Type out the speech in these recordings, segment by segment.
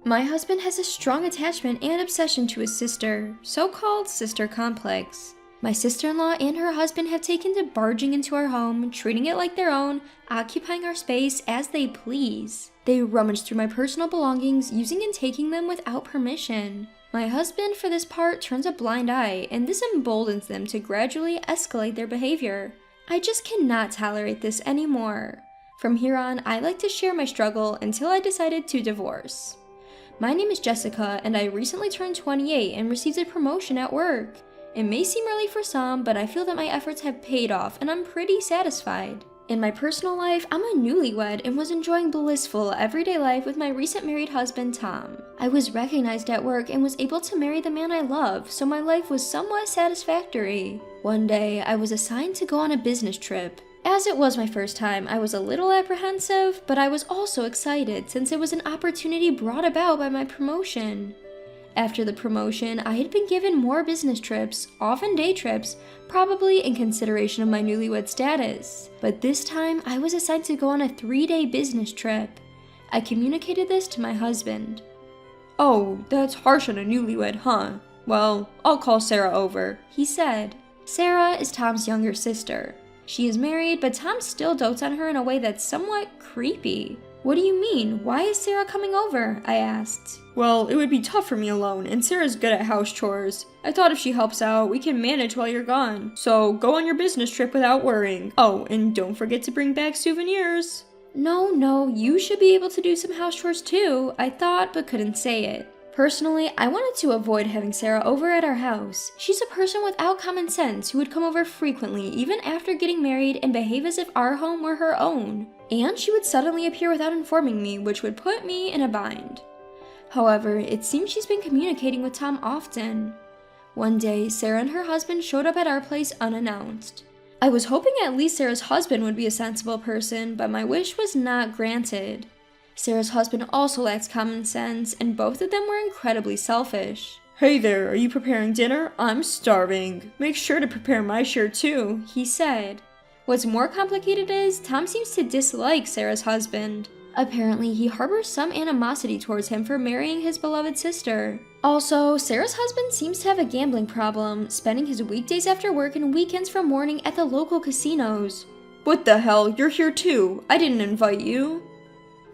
My husband has a strong attachment and obsession to his sister, so-called sister complex. My sister-in-law and her husband have taken to barging into our home, treating it like their own, occupying our space as they please. They rummage through my personal belongings, using and taking them without permission. My husband, for this part, turns a blind eye, and this emboldens them to gradually escalate their behavior. I just cannot tolerate this anymore. From here on, I like to share my struggle until I decided to divorce. My name is Jessica, and I recently turned 28 and received a promotion at work. It may seem early for some, but I feel that my efforts have paid off, and I'm pretty satisfied. In my personal life, I'm a newlywed and was enjoying blissful everyday life with my recent married husband, Tom. I was recognized at work and was able to marry the man I love, so my life was somewhat satisfactory. One day, I was assigned to go on a business trip. As it was my first time, I was a little apprehensive, but I was also excited since it was an opportunity brought about by my promotion. After the promotion, I had been given more business trips, often day trips, probably in consideration of my newlywed status. But this time, I was assigned to go on a 3-day business trip. I communicated this to my husband. "Oh, that's harsh on a newlywed, huh? Well, I'll call Sarah over," he said. Sarah is Tom's younger sister. She is married, but Tom still dotes on her in a way that's somewhat creepy. What do you mean? Why is Sarah coming over? I asked. "Well, it would be tough for me alone, and Sarah's good at house chores. I thought if she helps out, we can manage while you're gone. So go on your business trip without worrying. Oh, and don't forget to bring back souvenirs." No, you should be able to do some house chores too, I thought, but couldn't say it. Personally, I wanted to avoid having Sarah over at our house. She's a person without common sense who would come over frequently even after getting married and behave as if our home were her own. And she would suddenly appear without informing me, which would put me in a bind. However, it seems she's been communicating with Tom often. One day, Sarah and her husband showed up at our place unannounced. I was hoping at least Sarah's husband would be a sensible person, but my wish was not granted. Sarah's husband also lacks common sense, and both of them were incredibly selfish. "Hey there, are you preparing dinner? I'm starving. Make sure to prepare my share too," he said. What's more complicated is, Tom seems to dislike Sarah's husband. Apparently, he harbors some animosity towards him for marrying his beloved sister. Also, Sarah's husband seems to have a gambling problem, spending his weekdays after work and weekends from morning at the local casinos. "What the hell, you're here too. I didn't invite you."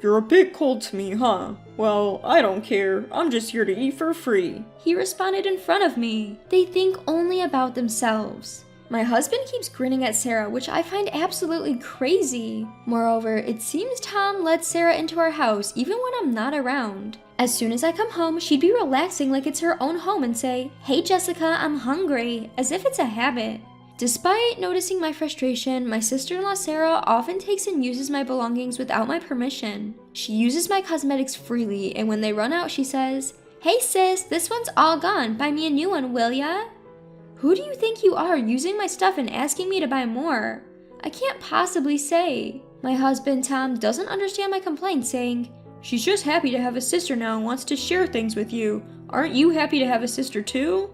"You're a bit cold to me, huh? Well, I don't care. I'm just here to eat for free," he responded in front of me. They think only about themselves. My husband keeps grinning at Sarah, which I find absolutely crazy. Moreover, it seems Tom lets Sarah into our house even when I'm not around. As soon as I come home, she'd be relaxing like it's her own home and say, "Hey Jessica, I'm hungry," as if it's a habit. Despite noticing my frustration, my sister-in-law Sarah often takes and uses my belongings without my permission. She uses my cosmetics freely, and when they run out, she says, "Hey sis, this one's all gone. Buy me a new one, will ya?" Who do you think you are, using my stuff and asking me to buy more? I can't possibly say. My husband, Tom, doesn't understand my complaint, saying, "She's just happy to have a sister now and wants to share things with you. Aren't you happy to have a sister too?"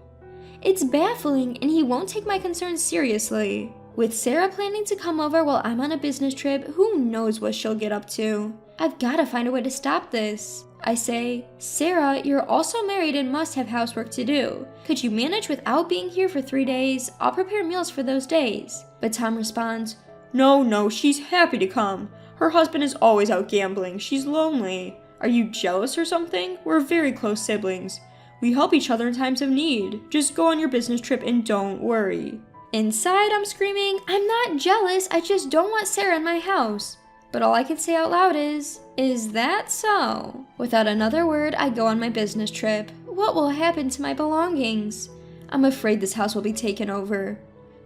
It's baffling, and he won't take my concerns seriously. With Sarah planning to come over while I'm on a business trip, who knows what she'll get up to? I've gotta find a way to stop this. I say, "Sarah, you're also married and must have housework to do. Could you manage without being here for 3 days? I'll prepare meals for those days." But Tom responds, No, she's happy to come. Her husband is always out gambling. She's lonely. Are you jealous or something? We're very close siblings. We help each other in times of need. Just go on your business trip and don't worry." Inside, I'm screaming, "I'm not jealous, I just don't want Sarah in my house." But all I can say out loud is that so? Without another word, I go on my business trip. What will happen to my belongings? I'm afraid this house will be taken over.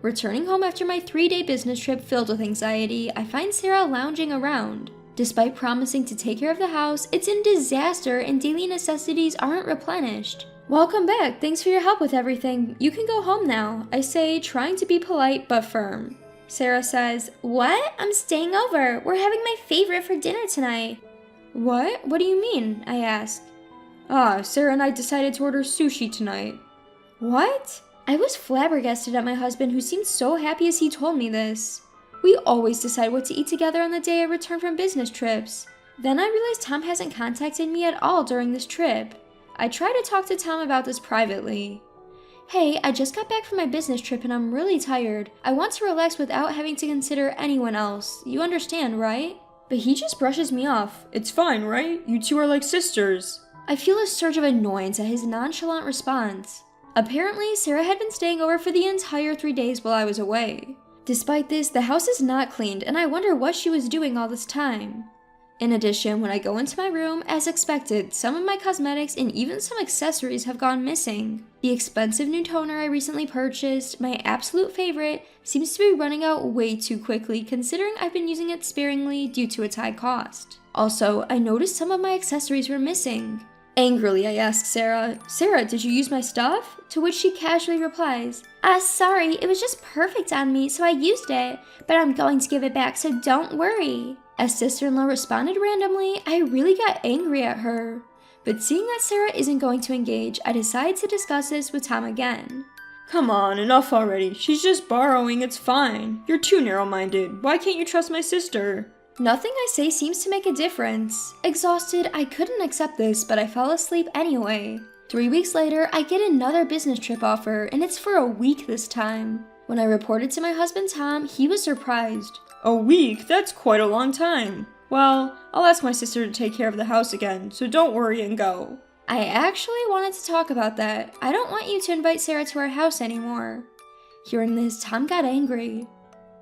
Returning home after my 3-day business trip filled with anxiety, I find Sarah lounging around. Despite promising to take care of the house, it's in disaster and daily necessities aren't replenished. "Welcome back, thanks for your help with everything. You can go home now," I say, trying to be polite but firm. Sarah says, "What? I'm staying over. We're having my favorite for dinner tonight." "What? What do you mean?" I ask. Sarah and I decided to order sushi tonight." "What?" I was flabbergasted at my husband, who seemed so happy as he told me this. We always decide what to eat together on the day I return from business trips. Then I realized Tom hasn't contacted me at all during this trip. I tried to talk to Tom about this privately. Hey, I just got back from my business trip and I'm really tired. I want to relax without having to consider anyone else. You understand, right? But he just brushes me off. It's fine, right? You two are like sisters. I feel a surge of annoyance at his nonchalant response. Apparently, Sarah had been staying over for the entire 3 days while I was away. Despite this, the house is not cleaned and I wonder what she was doing all this time. In addition, when I go into my room, as expected, some of my cosmetics and even some accessories have gone missing. The expensive new toner I recently purchased, my absolute favorite, seems to be running out way too quickly considering I've been using it sparingly due to its high cost. Also, I noticed some of my accessories were missing. Angrily, I ask Sarah, "Sarah, did you use my stuff?" To which she casually replies, "Sorry, it was just perfect on me, so I used it, but I'm going to give it back, so don't worry." As sister-in-law responded randomly, I really got angry at her. But seeing that Sarah isn't going to engage, I decided to discuss this with Tom again. Come on, enough already. She's just borrowing, it's fine. You're too narrow-minded. Why can't you trust my sister? Nothing I say seems to make a difference. Exhausted, I couldn't accept this, but I fell asleep anyway. 3 weeks later, I get another business trip offer, and it's for a week this time. When I reported to my husband Tom, he was surprised. A week? That's quite a long time. Well, I'll ask my sister to take care of the house again, so don't worry and go. I actually wanted to talk about that. I don't want you to invite Sarah to our house anymore. Hearing this, Tom got angry.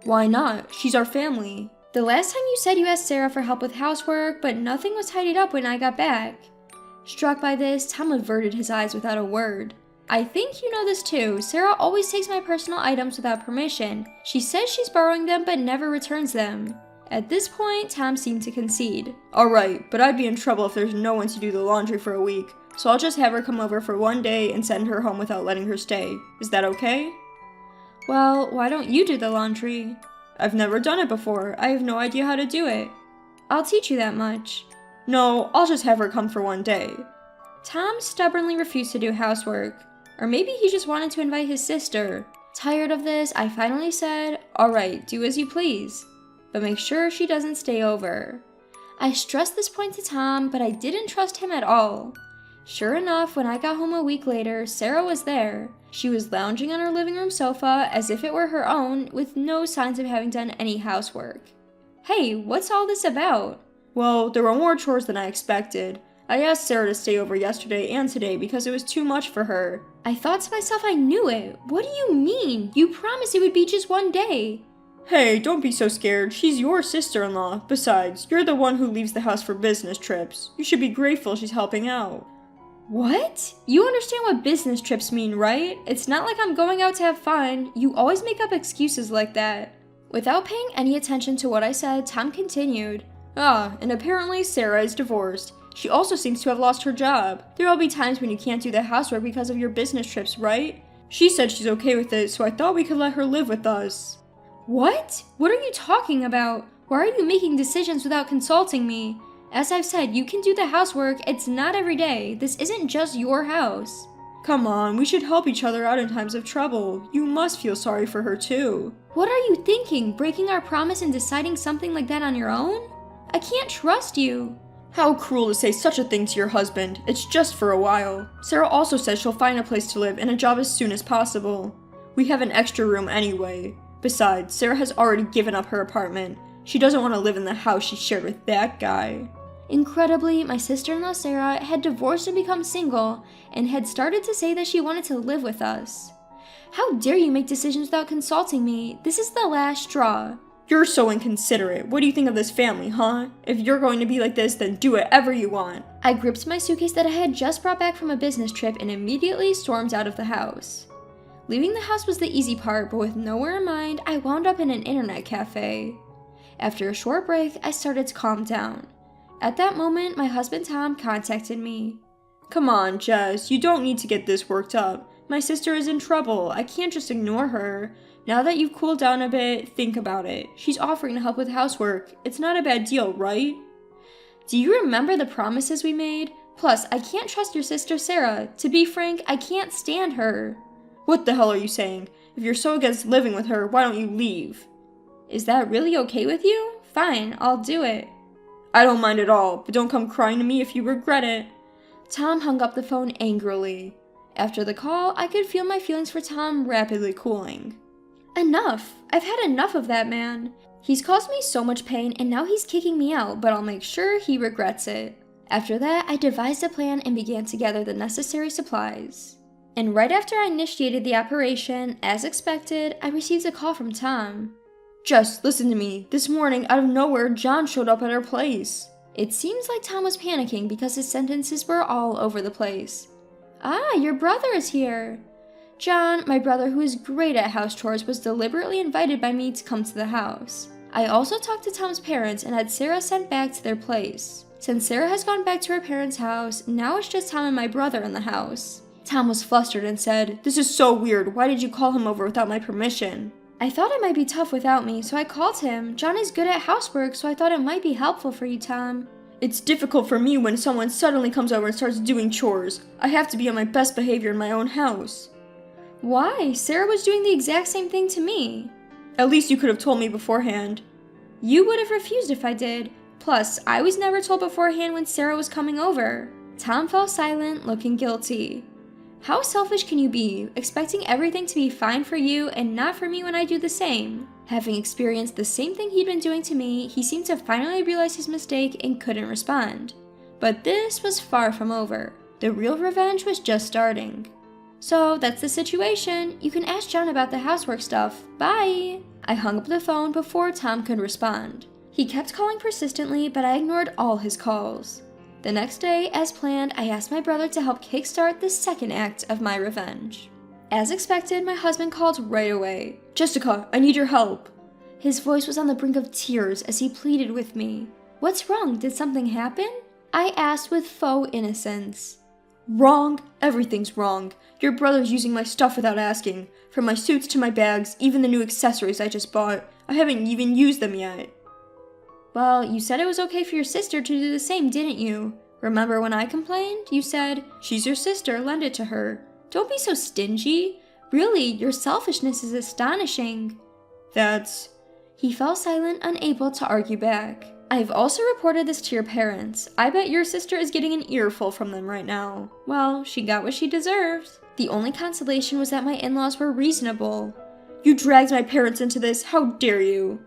Why not? She's our family. The last time you said you asked Sarah for help with housework, but nothing was tidied up when I got back. Struck by this, Tom averted his eyes without a word. I think you know this too. Sarah always takes my personal items without permission. She says she's borrowing them but never returns them. At this point, Tom seemed to concede. Alright, but I'd be in trouble if there's no one to do the laundry for a week, so I'll just have her come over for 1 day and send her home without letting her stay. Is that okay? Well, why don't you do the laundry? I've never done it before. I have no idea how to do it. I'll teach you that much. No, I'll just have her come for 1 day. Tom stubbornly refused to do housework. Or maybe he just wanted to invite his sister. Tired of this, I finally said, "Alright, do as you please. But make sure she doesn't stay over." I stressed this point to Tom, but I didn't trust him at all. Sure enough, when I got home a week later, Sarah was there. She was lounging on her living room sofa as if it were her own, with no signs of having done any housework. Hey, what's all this about? Well, there were more chores than I expected. I asked Sarah to stay over yesterday and today because it was too much for her. I thought to myself I knew it. What do you mean? You promised it would be just 1 day. Hey, don't be so scared. She's your sister-in-law. Besides, you're the one who leaves the house for business trips. You should be grateful she's helping out. What? You understand what business trips mean, right? It's not like I'm going out to have fun. You always make up excuses like that. Without paying any attention to what I said, Tom continued. And apparently Sarah is divorced. She also seems to have lost her job. There'll be times when you can't do the housework because of your business trips, right? She said she's okay with it, so I thought we could let her live with us. What? What are you talking about? Why are you making decisions without consulting me? As I've said, you can do the housework. It's not every day. This isn't just your house. Come on, we should help each other out in times of trouble. You must feel sorry for her too. What are you thinking? Breaking our promise and deciding something like that on your own? I can't trust you. How cruel to say such a thing to your husband. It's just for a while. Sarah also says she'll find a place to live and a job as soon as possible. We have an extra room anyway. Besides, Sarah has already given up her apartment. She doesn't want to live in the house she shared with that guy. Incredibly, my sister-in-law Sarah had divorced and become single and had started to say that she wanted to live with us. How dare you make decisions without consulting me? This is the last straw. You're so inconsiderate. What do you think of this family, huh? If you're going to be like this, then do whatever you want. I gripped my suitcase that I had just brought back from a business trip and immediately stormed out of the house. Leaving the house was the easy part, but with nowhere in mind, I wound up in an internet cafe. After a short break, I started to calm down. At that moment, my husband Tom contacted me. Come on, Jess, you don't need to get this worked up. My sister is in trouble. I can't just ignore her. Now that you've cooled down a bit, think about it. She's offering to help with housework. It's not a bad deal, right? Do you remember the promises we made? Plus, I can't trust your sister Sarah. To be frank, I can't stand her. What the hell are you saying? If you're so against living with her, why don't you leave? Is that really okay with you? Fine, I'll do it. I don't mind at all, but don't come crying to me if you regret it. Tom hung up the phone angrily. After the call, I could feel my feelings for Tom rapidly cooling. Enough! I've had enough of that man. He's caused me so much pain and now he's kicking me out, but I'll make sure he regrets it. After that, I devised a plan and began to gather the necessary supplies. And right after I initiated the operation, as expected, I received a call from Tom. Jess, listen to me. This morning, out of nowhere, John showed up at our place. It seems like Tom was panicking because his sentences were all over the place. Ah, your brother is here. John, my brother who is great at house chores, was deliberately invited by me to come to the house. I also talked to Tom's parents and had Sarah sent back to their place. Since Sarah has gone back to her parents' house, now it's just Tom and my brother in the house. Tom was flustered and said, "This is so weird. Why did you call him over without my permission?" I thought it might be tough without me, so I called him. John is good at housework, so I thought it might be helpful for you, Tom. It's difficult for me when someone suddenly comes over and starts doing chores. I have to be on my best behavior in my own house. Why? Sarah was doing the exact same thing to me. At least you could have told me beforehand. You would have refused if I did. Plus, I was never told beforehand when Sarah was coming over. Tom fell silent, looking guilty. How selfish can you be, expecting everything to be fine for you and not for me when I do the same? Having experienced the same thing he'd been doing to me, he seemed to finally realize his mistake and couldn't respond. But this was far from over. The real revenge was just starting. So that's the situation. You can ask John about the housework stuff. Bye! I hung up the phone before Tom could respond. He kept calling persistently, but I ignored all his calls. The next day, as planned, I asked my brother to help kickstart the second act of my revenge. As expected, my husband called right away. "Jessica, I need your help." His voice was on the brink of tears as he pleaded with me. What's wrong? Did something happen? I asked with faux innocence. Wrong? Everything's wrong. Your brother's using my stuff without asking. From my suits to my bags, even the new accessories I just bought. I haven't even used them yet. Well, you said it was okay for your sister to do the same, didn't you? Remember when I complained? You said, "She's your sister, lend it to her." Don't be so stingy. Really, your selfishness is astonishing. He fell silent, unable to argue back. I've also reported this to your parents. I bet your sister is getting an earful from them right now. Well, she got what she deserved. The only consolation was that my in-laws were reasonable. You dragged my parents into this. How dare you?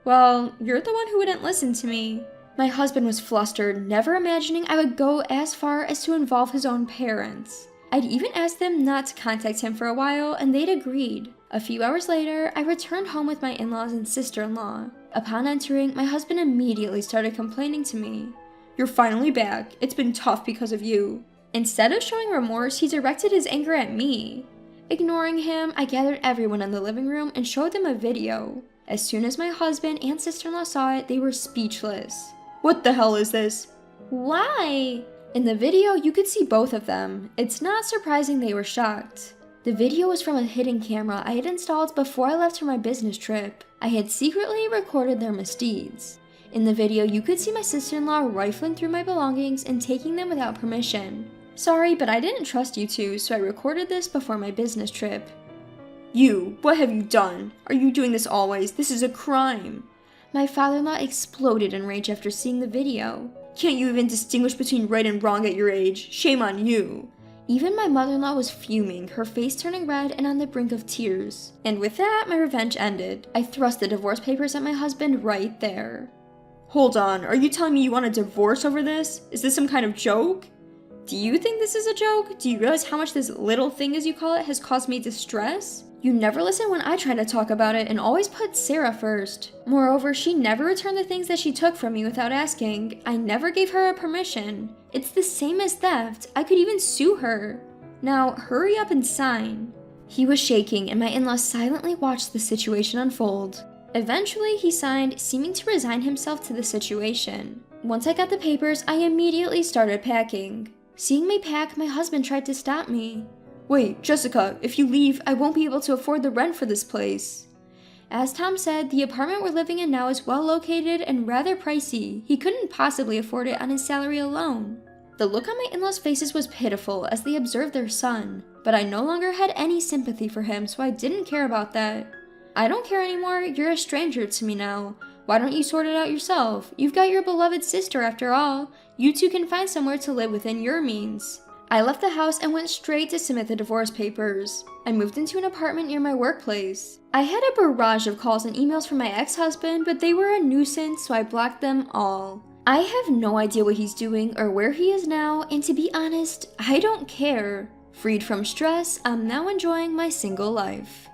Well, you're the one who wouldn't listen to me. My husband was flustered, never imagining I would go as far as to involve his own parents. I'd even asked them not to contact him for a while, and they'd agreed. A few hours later, I returned home with my in-laws and sister-in-law. Upon entering, my husband immediately started complaining to me. You're finally back. It's been tough because of you. Instead of showing remorse, he directed his anger at me. Ignoring him, I gathered everyone in the living room and showed them a video. As soon as my husband and sister-in-law saw it, they were speechless. What the hell is this? Why? In the video, you could see both of them. It's not surprising they were shocked. The video was from a hidden camera I had installed before I left for my business trip. I had secretly recorded their misdeeds. In the video, you could see my sister-in-law rifling through my belongings and taking them without permission. Sorry, but I didn't trust you two, so I recorded this before my business trip. What have you done? Are you doing this always? This is a crime. My father-in-law exploded in rage after seeing the video. Can't you even distinguish between right and wrong at your age? Shame on you. Even my mother-in-law was fuming, her face turning red and on the brink of tears. And with that, my revenge ended. I thrust the divorce papers at my husband right there. Hold on, are you telling me you want a divorce over this? Is this some kind of joke? Do you think this is a joke? Do you realize how much this little thing, as you call it, has caused me distress? You never listen when I try to talk about it and always put Sarah first. Moreover, she never returned the things that she took from me without asking. I never gave her a permission. It's the same as theft. I could even sue her. Now, hurry up and sign. He was shaking, and my in-laws silently watched the situation unfold. Eventually, he signed, seeming to resign himself to the situation. Once I got the papers, I immediately started packing. Seeing me pack, my husband tried to stop me. Wait, Jessica, if you leave, I won't be able to afford the rent for this place. As Tom said, the apartment we're living in now is well located and rather pricey. He couldn't possibly afford it on his salary alone. The look on my in-laws' faces was pitiful as they observed their son, but I no longer had any sympathy for him, so I didn't care about that. I don't care anymore, you're a stranger to me now. Why don't you sort it out yourself? You've got your beloved sister after all. You two can find somewhere to live within your means. I left the house and went straight to submit the divorce papers. I moved into an apartment near my workplace. I had a barrage of calls and emails from my ex-husband, but they were a nuisance, so I blocked them all. I have no idea what he's doing or where he is now, and to be honest, I don't care. Freed from stress, I'm now enjoying my single life.